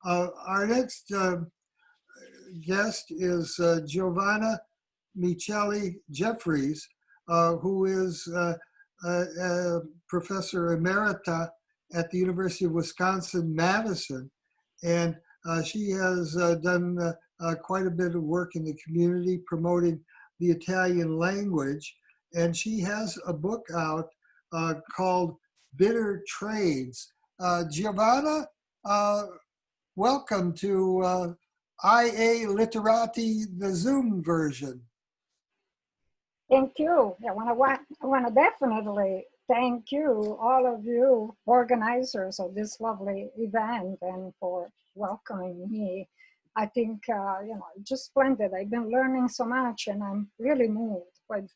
Our next guest is Giovanna MICELI-JEFFRIES, who is a professor emerita at the University of Wisconsin-Madison. And she has done quite a bit of work in the community promoting the Italian language. And she has a book out called Bitter Trades. Giovanna, welcome to IA Literati, the Zoom version. Thank you. I want to definitely thank you, all of you organizers of this lovely event, and for welcoming me. I think, just splendid. I've been learning so much, and I'm really moved quite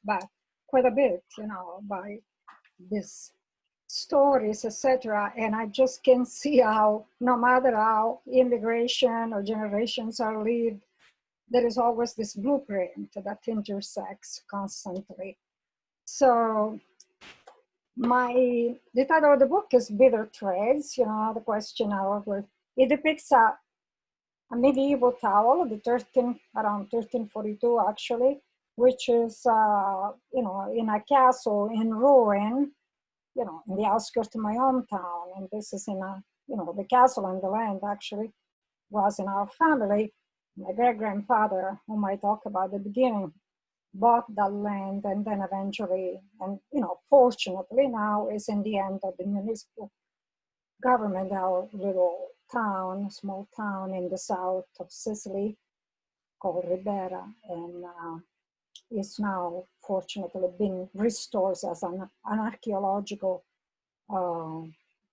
a bit, by this stories, etc. And I just can see how, no matter how immigration or generations are lived, there is always this blueprint that intersects constantly. So the title of the book is Bitter Trades. The question it depicts a medieval tower, around 1342 actually, which is, in a castle in ruin, in the outskirts of my hometown. And this is the castle and the land actually was in our family. My great-grandfather, whom I talked about at the beginning, bought that land, and then eventually, and fortunately now is in the end of the municipal government, our little town, small town in the south of Sicily called Ribera, and is now fortunately been restored as an archaeological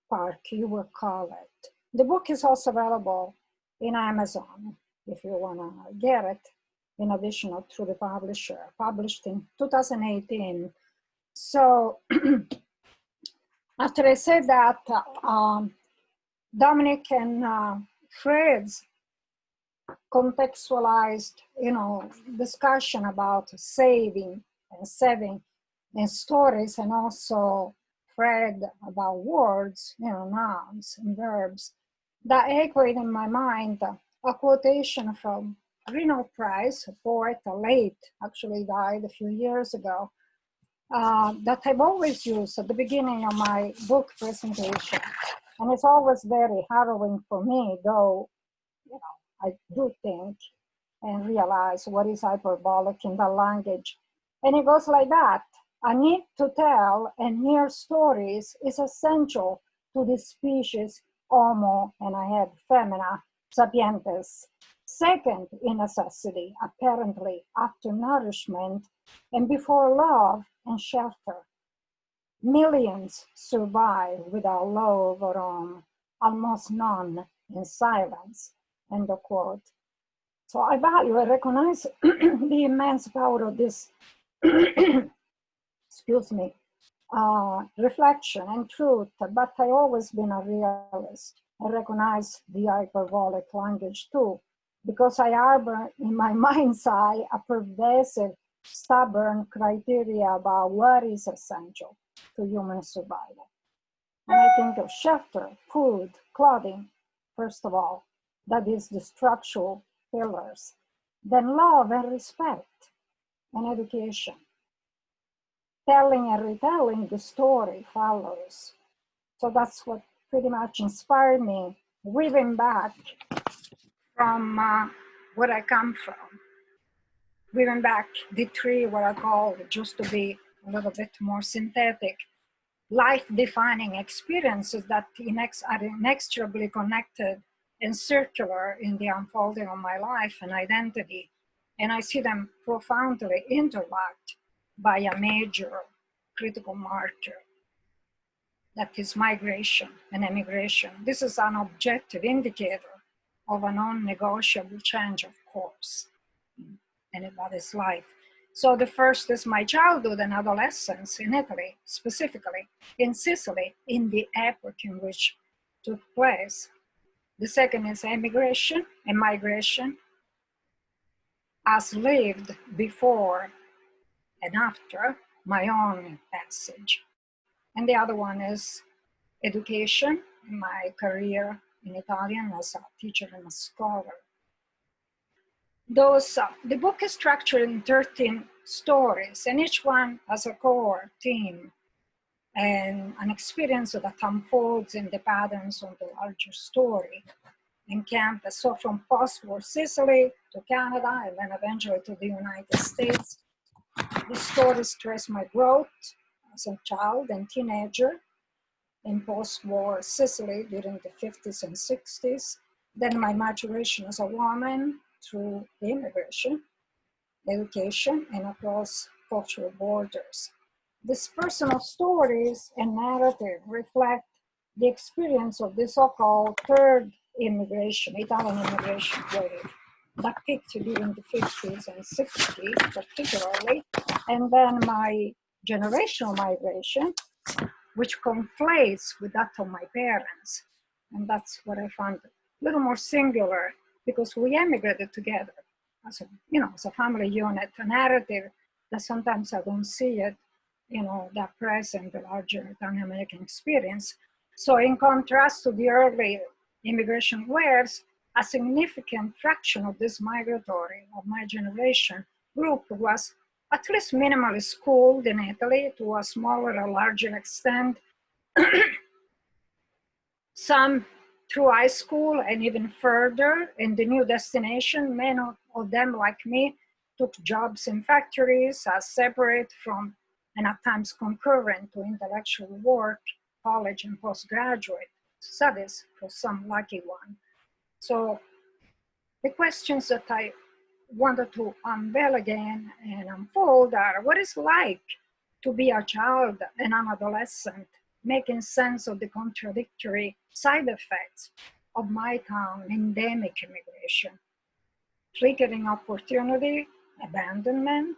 park, you will call it. The book is also available in Amazon if you want to get it, in addition through the publisher, published in 2018. So after I said that, Dominic and Fred's contextualized, discussion about saving and stories, and also Fred about words, nouns and verbs, that echoed in my mind a quotation from Reno Price, a poet, actually died a few years ago, that I've always used at the beginning of my book presentation. And it's always very harrowing for me, though, I do think and realize what is hyperbolic in the language. And it goes like that. A need to tell and hear stories is essential to the species Homo, and I had femina, sapientes. Second in necessity, apparently, after nourishment and before love and shelter. Millions survive without love or almost none in silence. End of quote. So I recognize the immense power of this, excuse me, reflection and truth, but I always been a realist. I recognize the hyperbolic language too, because I harbor in my mind's eye a pervasive, stubborn criteria about what is essential to human survival. And I think of shelter, food, clothing, first of all, that is the structural pillars. Then love and respect and education. Telling and retelling the story follows. So that's what pretty much inspired me, weaving back from where I come from. Weaving back the three, what I call, just to be a little bit more synthetic, life-defining experiences that are inextricably connected and circular in the unfolding of my life and identity. And I see them profoundly interlocked by a major critical marker, that is migration and emigration. This is an objective indicator of a non-negotiable change of course in anybody's life. So the first is my childhood and adolescence in Italy, specifically in Sicily, in the epoch in which took place. The second is emigration and migration as lived before and after my own passage. And the other one is education, my career in Italian as a teacher and a scholar. The book is structured in 13 stories, and each one has a core theme and an experience that unfolds in the patterns of the larger story. In campus, so from post-war Sicily to Canada, and then eventually to the United States. The stories trace my growth as a child and teenager in post-war Sicily during the 50s and 60s, then my maturation as a woman through the immigration, education, and across cultural borders. These personal stories and narrative reflect the experience of the so-called third immigration, Italian immigration wave, that peaked during the 50s and 60s particularly, and then my generational migration, which conflates with that of my parents. And that's what I found a little more singular, because we emigrated together as a, as a family unit, a narrative that sometimes I don't see it, that present, the larger Italian American experience. So in contrast to the early immigration waves, a significant fraction of this migratory, of my generation group was at least minimally schooled in Italy to a smaller or larger extent, some through high school and even further in the new destination. Many of them, like me, took jobs in factories as separate from and at times concurrent to intellectual work, college and postgraduate studies for some lucky one. So the questions that I wanted to unveil again and unfold are: what is it like to be a child and an adolescent, making sense of the contradictory side effects of my town endemic immigration, flickering opportunity, abandonment,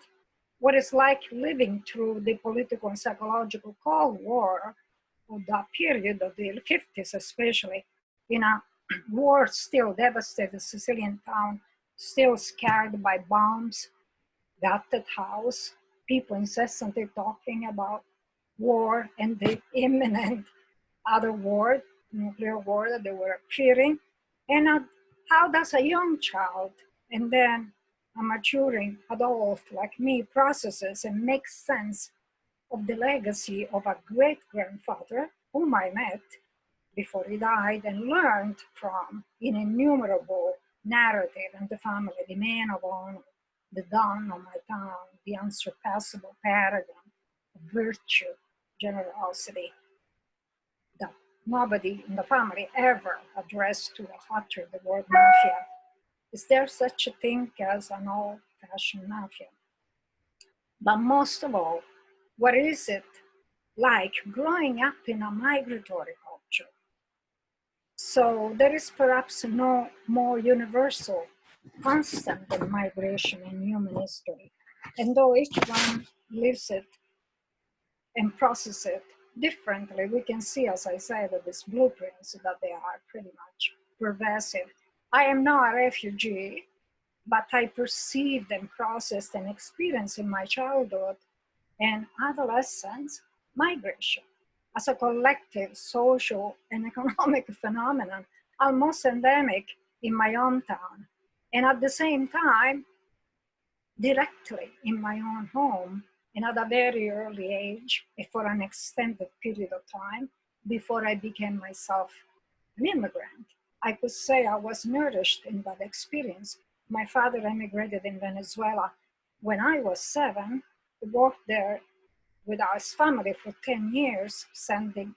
what it's like living through the political and psychological Cold War of that period of the 50s, especially in a war still devastated Sicilian town, still scared by bombs, gutted house, people incessantly talking about war and the imminent other war, nuclear war that they were fearing. And how does a young child and then a maturing adult like me processes and makes sense of the legacy of a great grandfather whom I met before he died and learned from in innumerable narrative and the family, the man of honor, the don of my town, the unsurpassable paragon of virtue, generosity, that nobody in the family ever addressed to utter the word mafia. Is there such a thing as an old-fashioned mafia? But most of all, what is it like growing up in a migratory culture? So there is perhaps no more universal constant than migration in human history. And though each one lives it and processes it differently, we can see, as I said, that these blueprints, that they are pretty much pervasive. I am not a refugee, but I perceived and processed and experienced in my childhood and adolescence migration as a collective social and economic phenomenon, almost endemic in my hometown. And at the same time, directly in my own home and at a very early age and for an extended period of time before I became myself an immigrant. I could say I was nourished in that experience. My father emigrated in Venezuela when I was 7, worked there with his family for 10 years, sending,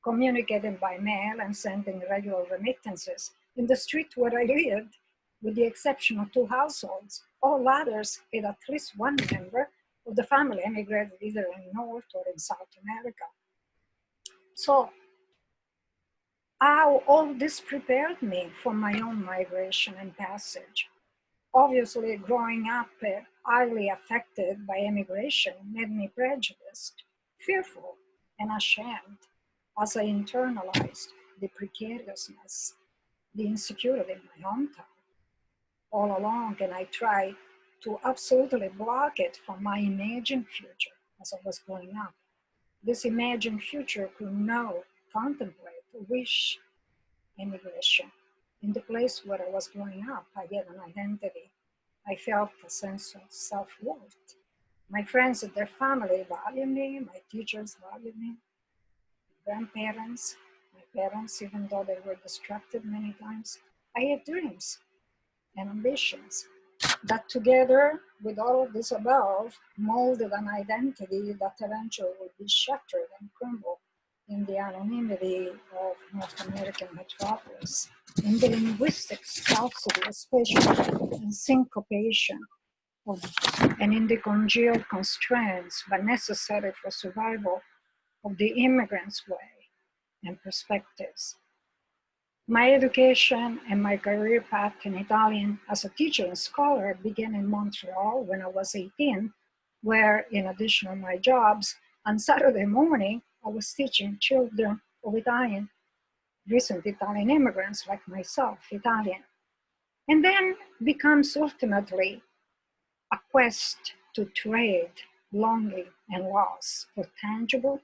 communicating by mail and sending regular remittances. In the street where I lived, with the exception of 2 households, all others had at least one member of the family emigrated either in North or in South America. So how all this prepared me for my own migration and passage. Obviously, growing up highly affected by immigration made me prejudiced, fearful, and ashamed as I internalized the precariousness, the insecurity in my hometown all along, and I tried to absolutely block it from my imagined future as I was growing up. This imagined future could know, contemplate, wish immigration. In the place where I was growing up, I had an identity. I felt a sense of self-worth. My friends and their family value me, my teachers value me, grandparents, my parents, even though they were distracted many times. I had dreams and ambitions that together with all of this above molded an identity that eventually would be shattered and crumbled in the anonymity of North American metropolis, in the linguistic scarcity, especially in syncopation of, and in the congealed constraints, but necessary for survival of the immigrant's way and perspectives. My education and my career path in Italian as a teacher and scholar began in Montreal when I was 18, where, in addition to my jobs, on Saturday morning, I was teaching children of recent Italian immigrants like myself, Italian. And then becomes ultimately a quest to trade longing and loss for tangible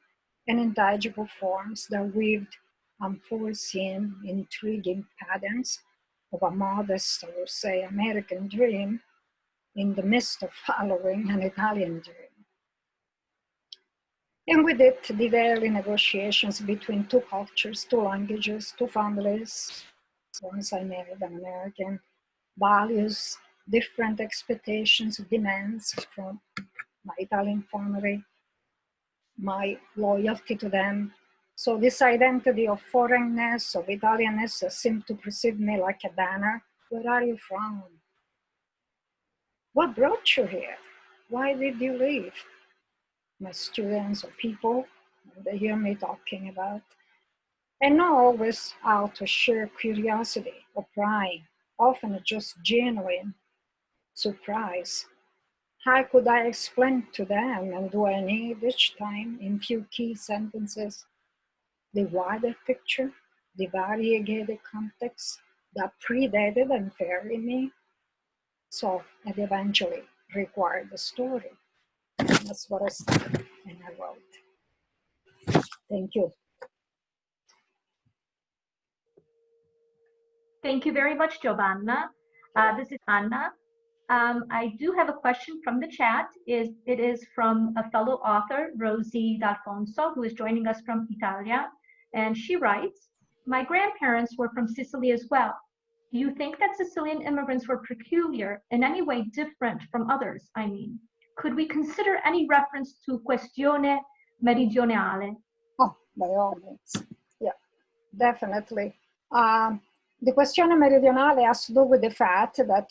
and intangible forms that weaved unforeseen, intriguing patterns of a modest, I would say, American dream in the midst of following an Italian dream. And with it, the daily negotiations between two cultures, two languages, two families. Once I married an American, values, different expectations, demands from my Italian family, my loyalty to them. So this identity of foreignness, of Italianness, seemed to precede me like a banner. Where are you from? What brought you here? Why did you leave? My students or people, they hear me talking about. And not always out of sheer curiosity or pride, often just genuine surprise. How could I explain to them, and do I need each time in few key sentences, the wider picture, the variegated context that predated and fairly me? So it eventually required a story. That's what I started and I wrote. Thank you. Thank you very much, Giovanna. This is Anna. I do have a question from the chat. It is from a fellow author, Rosie D'Alfonso, who is joining us from Italia. And she writes, my grandparents were from Sicily as well. Do you think that Sicilian immigrants were peculiar, in any way different from others, I mean? Could we consider any reference to questione meridionale? Oh, by all means. Yeah, definitely. The questione meridionale has to do with the fact that,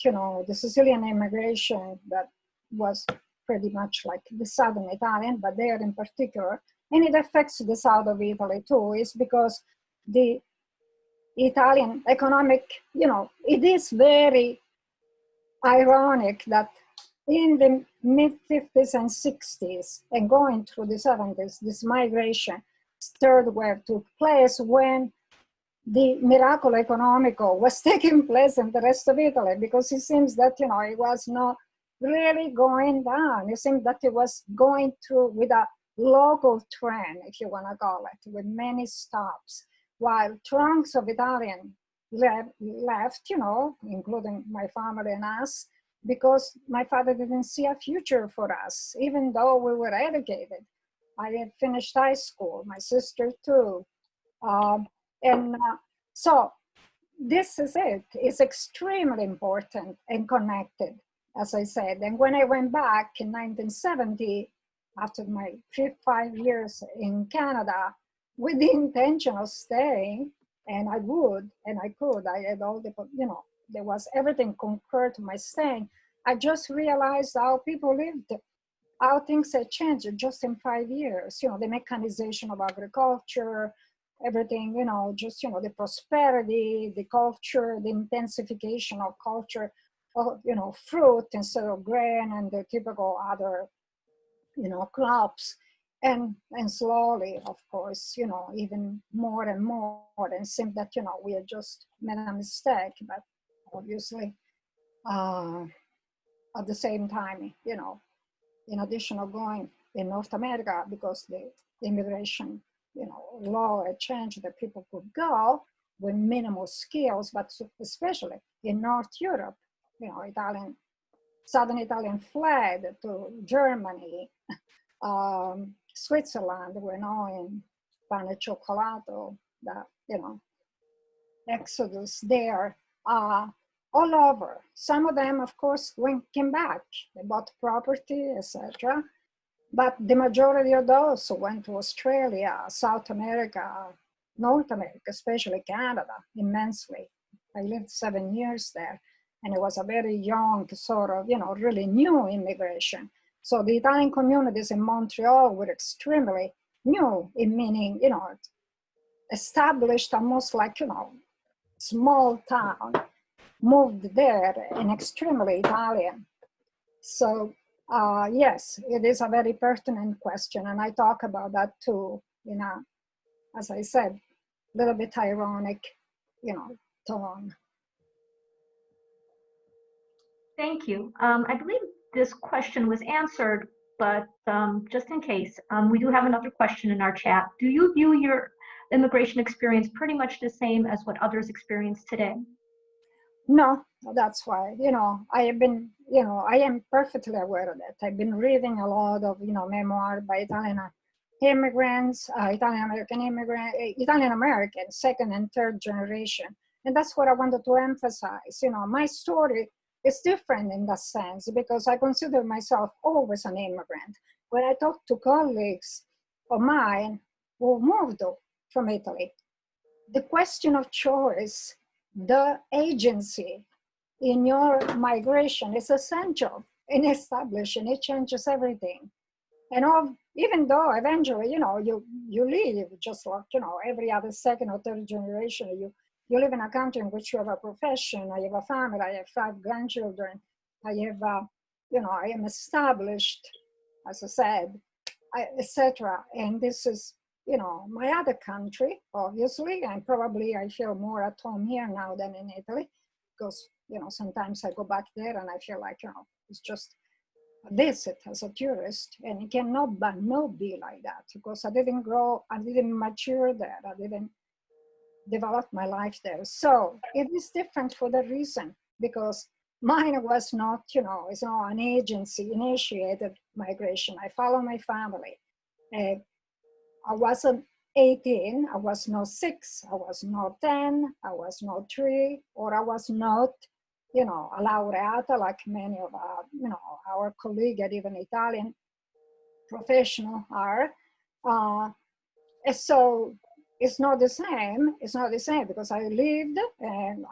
the Sicilian immigration that was pretty much like the Southern Italian, but there in particular, and it affects the south of Italy too, is because the Italian economic, it is very ironic that in the mid-50s and 60s and going through the 70s, this migration stirred where took place when the miracolo economico was taking place in the rest of Italy, because it seems that, it was not really going down. It seemed that it was going through with a local trend, if you want to call it, with many stops, while trunks of Italian left, including my family and us, because my father didn't see a future for us, even though we were educated. I had finished high school, my sister too. So this is it. It's extremely important and connected, as I said. And when I went back in 1970, after my 5 years in Canada, with the intention of staying, and I would, and I could, I had all the, there was everything concurred to my staying. I just realized how people lived, how things had changed just in 5 years. The mechanization of agriculture, everything, just, the prosperity, the culture, the intensification of culture, of, fruit instead of grain and the typical other, crops. And slowly, of course, even more and more, and it seemed that, we had just made a mistake, but obviously, at the same time, in addition of going in North America, because the immigration, law had changed that people could go, with minimal skills, but especially in North Europe, you know, Southern Italian fled to Germany, Switzerland, we're now in pane cioccolato, the, you know, exodus there, all over. Some of them, of course, came back, they bought property, etc. But the majority of those went to Australia, South America, North America, especially Canada, immensely. I lived 7 years there, and it was a very young, sort of, you know, really new immigration. So the Italian communities in Montreal were extremely new, in meaning, you know, established almost like, you know, small town, moved there and extremely Italian. So yes, it is a very pertinent question. And I talk about that too, you know, as I said, a little bit ironic, you know, tone. Thank you. I believe this question was answered, but just in case, we do have another question in our chat. Do you view your immigration experience pretty much the same as what others experience today? No, that's why, you know, I have been, you know, I am perfectly aware of that. I've been reading a lot of, you know, memoir by Italian immigrants, Italian American, second and third generation. And that's what I wanted to emphasize. You know, my story is different in that sense because I consider myself always an immigrant. When I talk to colleagues of mine who moved from Italy, the question of choice, the agency in your migration is essential in establishing, it changes everything. And even though eventually, you know, you live just like, you know, every other second or third generation, you live in a country in which you have a profession, I have a family, I have 5 grandchildren, I have, you know, I am established, as I said, etc. And this is, you know, my other country, obviously, and probably I feel more at home here now than in Italy, because, you know, sometimes I go back there and I feel like, you know, it's just a visit as a tourist, and it cannot but not be like that, because I didn't grow, I didn't mature there, I didn't develop my life there. So it is different for that reason, because mine was not, you know, it's not an agency initiated migration. I follow my family. I wasn't 18, I was not 6, I was not 10, I was not 3, or I was not, you know, a laureata like many of our, you know, our colleagues, even Italian professional are. So it's not the same. It's not the same because I lived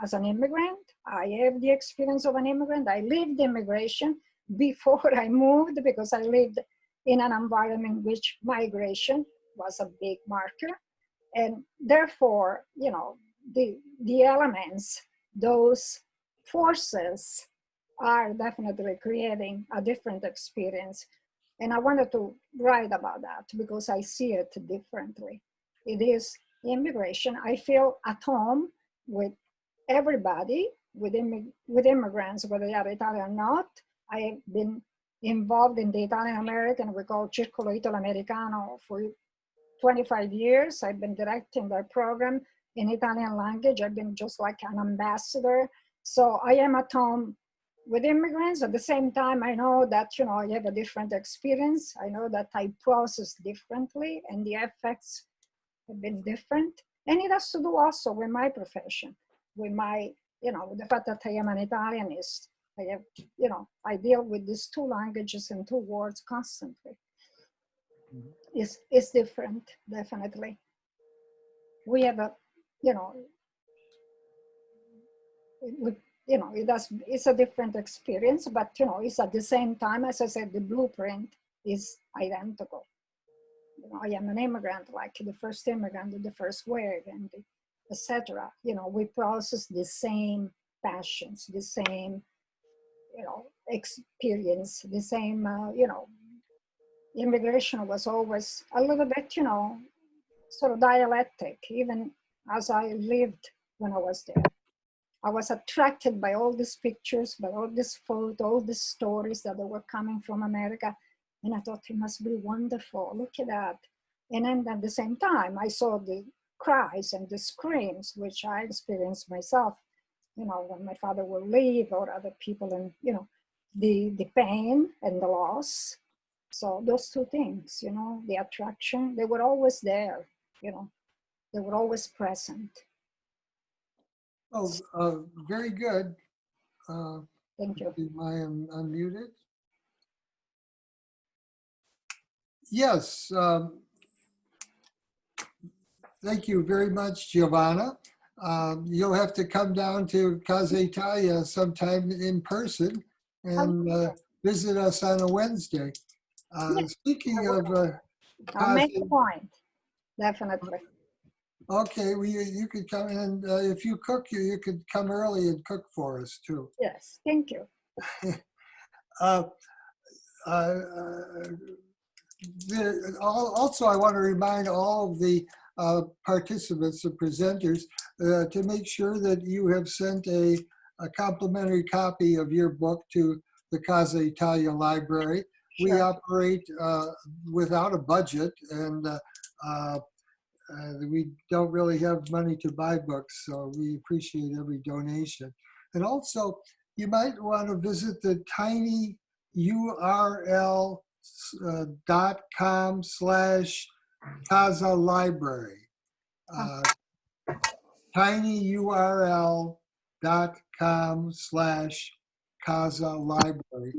as an immigrant. I have the experience of an immigrant. I lived immigration before I moved because I lived in an environment in which migration was a big marker. And therefore, you know, the elements, those forces are definitely creating a different experience. And I wanted to write about that because I see it differently. It is immigration. I feel at home with everybody, with immigrants, whether they are Italian or not. I have been involved in the Italian American, we call Circolo Italo-Americano, for 25 years. I've been directing their program in Italian language. I've been just like an ambassador. So I am at home with immigrants. At the same time, I know that, you know, I have a different experience. I know that I process differently and the effects have been different. And it has to do also with my profession, with my, you know, with the fact that I am an Italianist. I have, you know, I deal with these 2 languages and 2 words constantly. It's different, definitely. We have a, you know, it's a different experience, but, you know, it's at the same time, as I said, the blueprint is identical. You know, I am an immigrant, like the first immigrant, the first wave, and etc. You know, we process the same passions, the same, you know, experience, the same, you know, immigration was always a little bit, you know, sort of dialectic, even as I lived when I was there. I was attracted by all these pictures, by all these photos, all these stories that were coming from America. And I thought it must be wonderful, look at that. And then at the same time, I saw the cries and the screams, which I experienced myself, when my father will leave or other people, and, the pain and the loss. So those two things, the attraction, they were always there, they were always present. Oh, very good. Thank you. Am I unmuted? Yes. Thank you very much, Giovanna. You'll have to come down to Casa Italia sometime in person and visit us on a Wednesday. Speaking of I'll make Casa, a point, definitely. okay, well, you could come in. If you cook, you could come early and cook for us too. Yes, thank you. Also, I want to remind all of the participants and presenters to make sure that you have sent a complimentary copy of your book to the Casa Italia Library. Sure. We operate without a budget, and we don't really have money to buy books, so we appreciate every donation. And also, you might want to visit the tiny URL.com/Casa Library. tinyurl.com/Casa Library.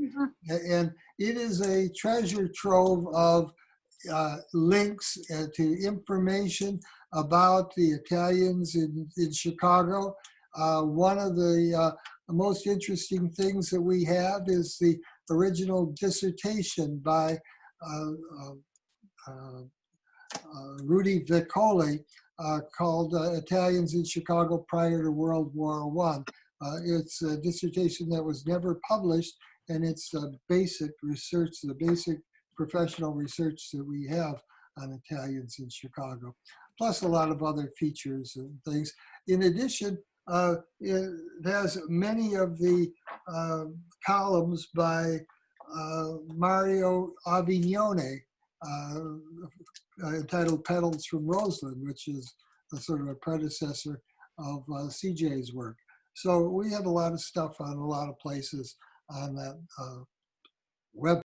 And it is a treasure trove of links to information about the Italians in Chicago. One of the most interesting things that we have is the original dissertation by Rudy Vicoli called Italians in Chicago Prior to World War I. It's a dissertation that was never published, and it's basic research, the basic professional research that we have on Italians in Chicago, plus a lot of other features and things. In addition, it has many of the columns by Mario Avignone, entitled Petals from Roseland, which is a sort of a predecessor of CJ's work. So we have a lot of stuff on a lot of places on that web.